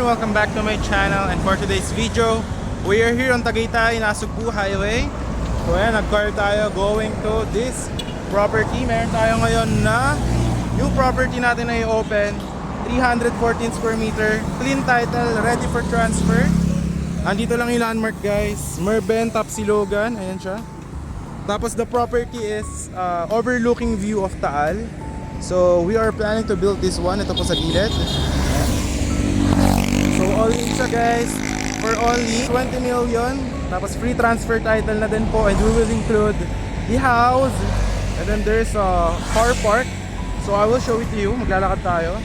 welcome back to my channel, and for today's video, we are here on Tagaytay, Nasugbu Highway. So ayan, nag-car tayo going to this property. Meron tayo ngayon na new property natin na i-open, 314 square meter, clean title, ready for transfer. Andito lang yung landmark, guys, Merben, Tapsilogan, ayan siya. Tapos the property is overlooking view of Taal. So we are planning to build this one. Ito po sa gilid. So all in siya, guys, for only 20 million. Tapos free transfer title na din po, and we will include the house. And then there's a car park. So I will show it to you. Maglalakad tayo.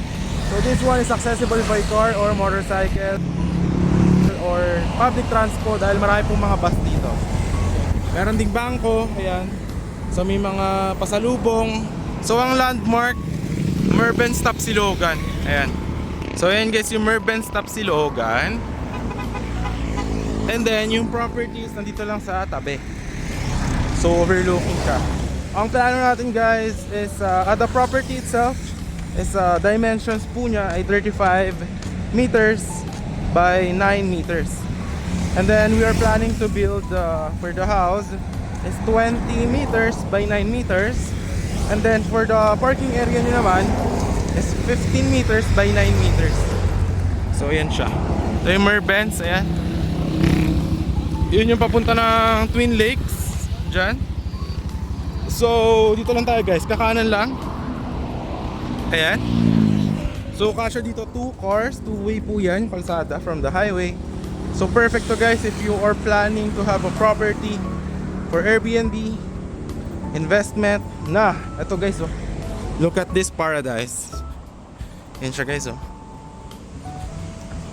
So this one is accessible by car or motorcycle or public transport dahil marami pong mga bus dito. Meron ding bangko, ayan. So may mga pasalubong. So ang landmark, Merben Tapsilogan. Ayan. So ayan, guys, yung Merben Tapsilogan. And then yung properties nandito lang sa tabi. So overlooking siya. Ang plano natin, guys, is the property itself is dimensions po niya ay 35 meters by 9 meters. And then we are planning to build for the house is 20 meters by 9 meters. And then for the parking area niya naman is 15 meters by 9 meters. So ayan siya. Ito yung Merben's, ayan. Yun yung papunta ng Twin Lakes dyan. So dito lang tayo, guys, kakanan lang. Ayan. So kasya dito 2 cars, 2-way po yan, kalsada from the highway. So perfect to, guys, if you are planning to have a property for Airbnb, investment. Na, ito, guys, oh. Look at this paradise. Yan siya, guys, oh.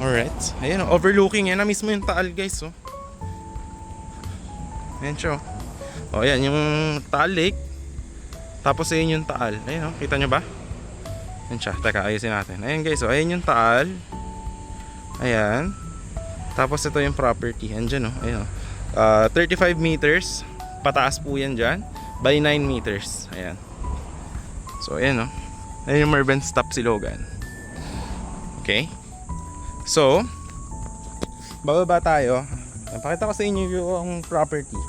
Alright. Ayan, oh, overlooking. Yan na mismo yung Taal, guys, oh. Ayan siya, oh. Oh, ayan, yung Taal Lake. Tapos ayan yung Taal. Ayan, oh, kita nyo ba? Ayan siya, teka, ayusin natin. Ayan, guys, oh, ayan yung Taal. Ayan. Tapos ito yung property. Ayan, oh, ayan, oh. 35 meters. Pataas po yan dyan by 9 meters. Ayan. So ayan, oh. Ayan yung Merben Tapsilogan. Okay. So bababa tayo. Pakita ko sa inyo yung property.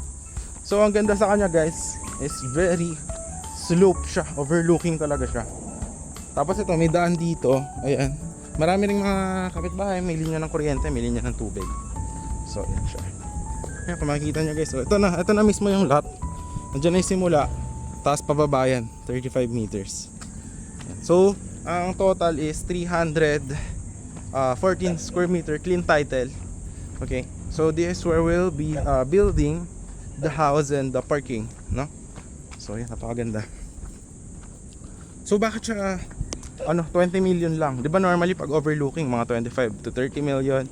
So ang ganda sa kanya, guys, is very slope siya. Overlooking talaga siya. Tapos ito, may daan dito. Ayan. Marami ring mga kapitbahay. May linya ng kuryente, may linya ng tubig. So ayan siya. Ayan, kung makikita nyo, guys, so, ito na mismo yung lot. Nandiyan na yung simula. Taas pababa yan, 35 meters. So ang total is 314 square meter, clean title. Okay, so this is where we'll be building the house and the parking, no? So yan, napakaganda. So bakit siya 20 million lang? Di ba normally pag overlooking mga 25 to 30 million?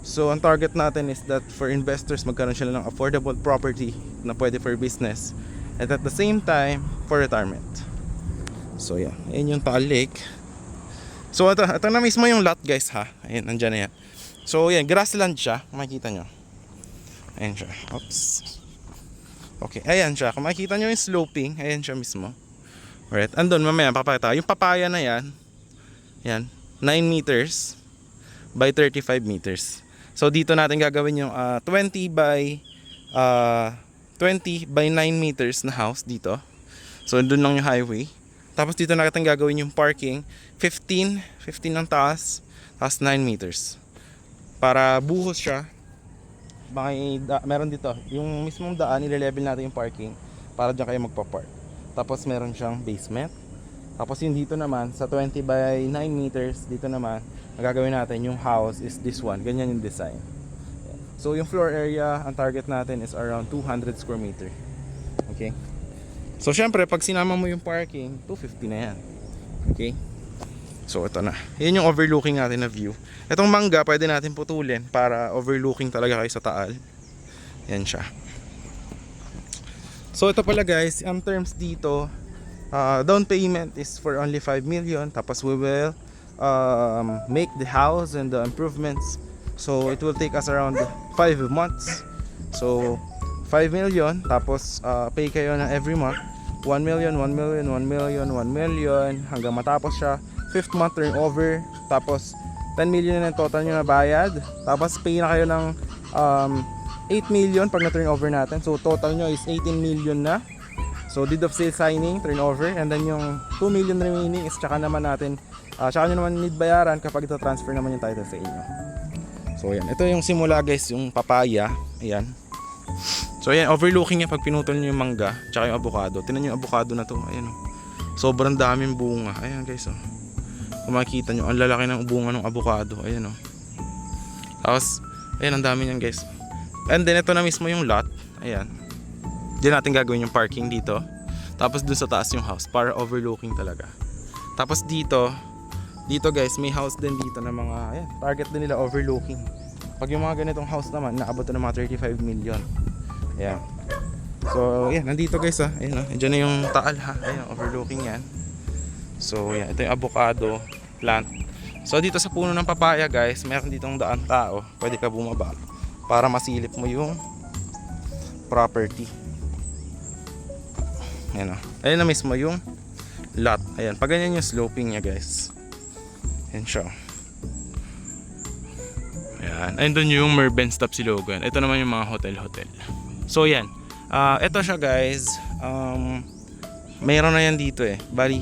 So ang target natin is that for investors, magkaroon sila ng affordable property na pwede for business, and at the same time for retirement. So yeah, ayun yung Taal Lake. So ito na mismo yung lot, guys, ha. Ayun, nandyan na yan. So yan, grassland siya, kung makikita nyo. Ayan siya. Oops. Okay, ayan siya. Kung makikita nyo yung sloping, ayan siya mismo. Alright, andun mamaya papakita. Yung papaya na yan, yan, 9 meters by 35 meters. So dito natin gagawin yung 20 by 9 meters na house dito. So doon lang yung highway. Tapos dito natin gagawin yung parking, 15 ang taas, tapos 9 meters. Para buhos siya. Meron dito, yung mismong daan, ile-level natin yung parking para dyan kayo magpa-park. Tapos meron siyang basement. Tapos yung dito naman, sa 20 by 9 meters, dito naman, ang gagawin natin yung house is this one. Ganyan yung design. So yung floor area, ang target natin is around 200 square meter. Okay. So syempre, pag sinama mo yung parking, 250 na yan. Okay. So ito na. Yan yung overlooking natin na view. Itong mangga, pwede natin putulin para overlooking talaga kayo sa Taal. Yan siya. So ito pala, guys, ang terms dito, down payment is for only 5 million. Tapos we will make the house and the improvements. So it will take us around 5 months. So 5 million, tapos pay kayo na every month 1 million, 1 million, 1 million, 1 million hanggang matapos siya. 5th month turnover, tapos 10 million na yung total nyo na bayad. Tapos pay na kayo ng 8 million pag na-turnover natin. So total nyo is 18 million na. So deed of sale signing, turnover, and then yung 2 million remaining is tsaka naman natin, tsaka nyo naman need bayaran kapag ito transfer naman yung title sa inyo. So ayan, ito yung simula guys, yung papaya. Ayan. So ayan, overlooking niya pag pinutol nyo yung mangga, tsaka yung avocado. Tingnan nyo yung avocado na to, ayan oh. Sobrang daming bunga. Ayan guys oh. Kung makikita nyo, ang lalaki ng bunga ng avocado. Ayan oh. Tapos, ayan, ang dami niyan guys. And then ito na mismo yung lot. Ayan. Diyan natin gagawin yung parking dito. Tapos dun sa taas yung house para overlooking talaga. Tapos dito guys, may house din dito na mga, ayan, target din nila overlooking. Pag yung mga ganitong house naman, naabot na ng mga 35 million. Ayan. So, ayan, nandito guys ha. Ayan oh. Diyan na yung taal ha. Ayan, overlooking yan. So, ayan, ito yung avocado plant. So, dito sa puno ng papaya guys, mayroon ditong daan tao. Pwede ka bumaba para masilip mo yung property. Ayan o. Ayan na mismo yung lot. Ayan. Pag ganyan yung sloping niya guys. Ayan siya. Ayan. Ayan doon yung Merben Stop Silogan. Ito naman yung mga hotel-hotel. So ayan. Ito siya guys. Mayroon na yan dito eh. Bali,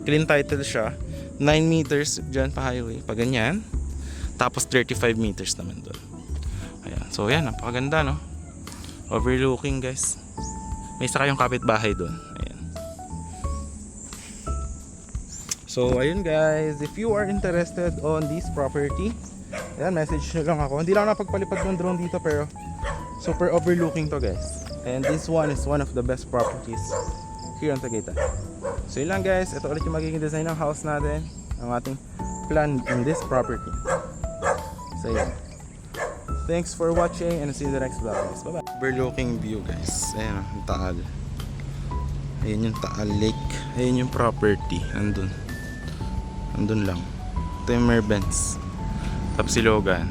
clean title siya. 9 meters dyan pa highway. Pag ganyan. Tapos 35 meters naman doon. Ayan. So ayan. Napakaganda no. Overlooking guys. May isa kayong kapitbahay doon. Ayan. So ayun guys, if you are interested on this property, ayan, message nyo lang ako. Hindi lang napagpalipad ng drone dito pero super overlooking to guys. And this one is one of the best properties here on Tagaytay. So yun lang guys, ito ulit yung magiging design ng house natin, ang ating plan in this property. So yun. Thanks for watching and see you in the next vlog guys. Bye bye. Overlooking view guys. Ayan ang Taal. Ayan yung Taal Lake. Ayan yung property. Andun lang. Ito yung Merben's. Tapos Silogan.